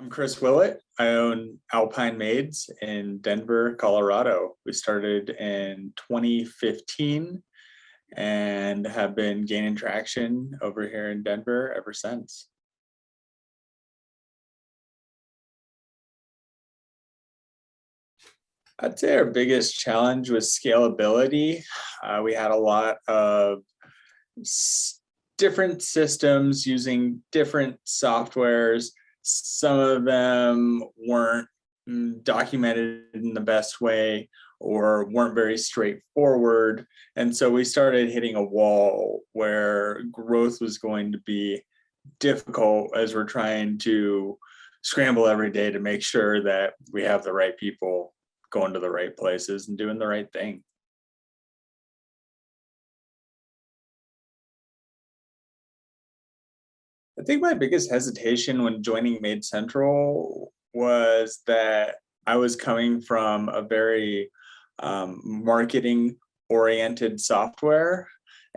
I'm Chris Willett. I own Alpine Maids in Denver, Colorado. We started in 2015 and have been gaining traction over here in Denver ever since. I'd say our biggest challenge was scalability. We had a lot of different systems using different softwares. Some of them weren't documented in the best way or weren't very straightforward. And so we started hitting a wall where growth was going to be difficult as we're trying to scramble every day to make sure that we have the right people going to the right places and doing the right thing. I think my biggest hesitation when joining MaidCentral was that I was coming from a very marketing oriented software,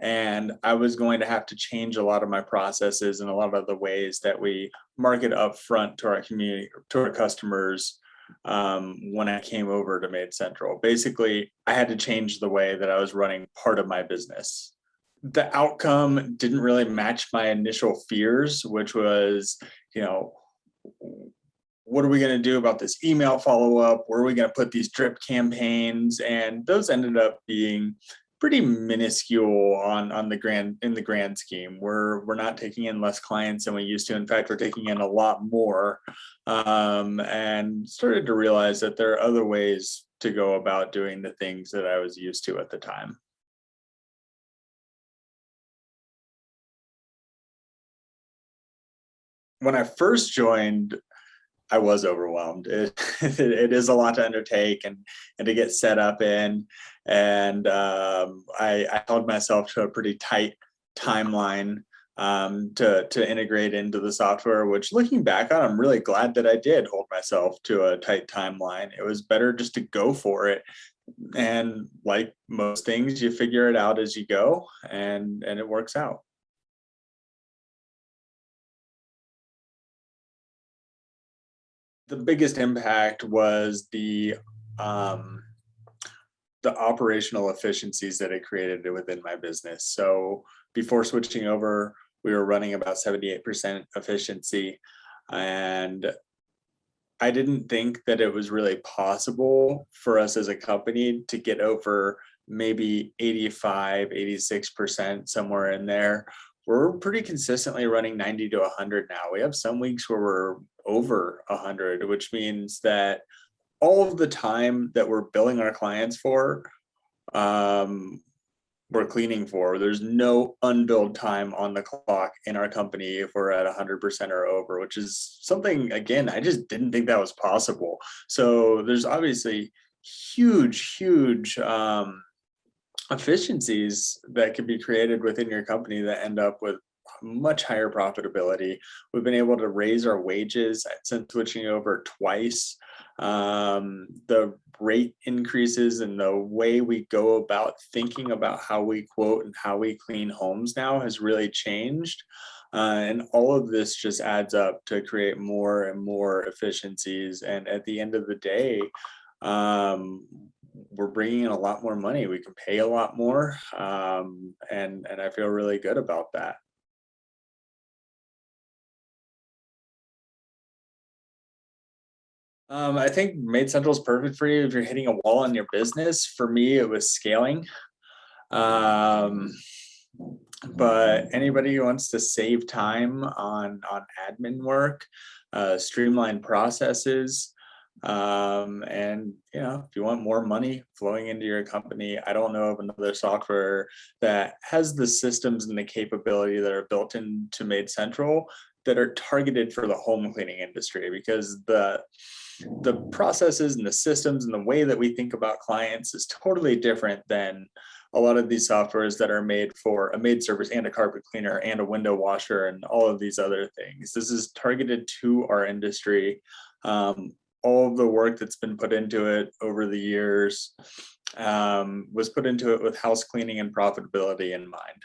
and I was going to have to change a lot of my processes and a lot of the ways that we market upfront to our community, to our customers. When I came over to MaidCentral, basically, I had to change the way that I was running part of my business. The outcome didn't really match my initial fears, which was, you know, what are we going to do about this email follow-up? Where are we going to put these drip campaigns? And those ended up being pretty minuscule on the grand scheme. We're not taking in less clients than we used to. In fact, we're taking in a lot more, and started to realize that there are other ways to go about doing the things that I was used to at the time. When I first joined, I was overwhelmed. It is a lot to undertake and to get set up in. And I held myself to a pretty tight timeline to integrate into the software, which looking back on, I'm really glad that I did hold myself to a tight timeline. It was better just to go for it. And like most things, you figure it out as you go, and it works out. The biggest impact was um, the operational efficiencies that it created within my business. So before switching over, we were running about 78% efficiency, and I didn't think that it was really possible for us as a company to get over maybe 85, 86%, somewhere in there. We're pretty consistently running 90 to 100 now. We have some weeks where we're over 100, which means that all of the time that we're billing our clients for, um, we're cleaning for. There's no unbilled time on the clock in our company if we're at 100% or over, which is something, again, I just didn't think that was possible. So there's obviously huge efficiencies that can be created within your company that end up with much higher profitability. We've been able to raise our wages since switching over twice. The rate increases and the way we go about thinking about how we quote and how we clean homes now has really changed. And all of this just adds up to create more and more efficiencies. And at the end of the day, we're bringing in a lot more money. We can pay a lot more, and I feel really good about that. I think MaidCentral is perfect for you if you're hitting a wall in your business. For me, it was scaling. Um, but anybody who wants to save time on admin work, streamline processes, and if you want more money flowing into your company, I don't know of another software that has the systems and the capability that are built into MaidCentral that are targeted for the home cleaning industry, because the processes and the systems and the way that we think about clients is totally different than a lot of these softwares that are made for a maid service and a carpet cleaner and a window washer and all of these other things. This is targeted to our industry. All of the work that's been put into it over the years was put into it with house cleaning and profitability in mind.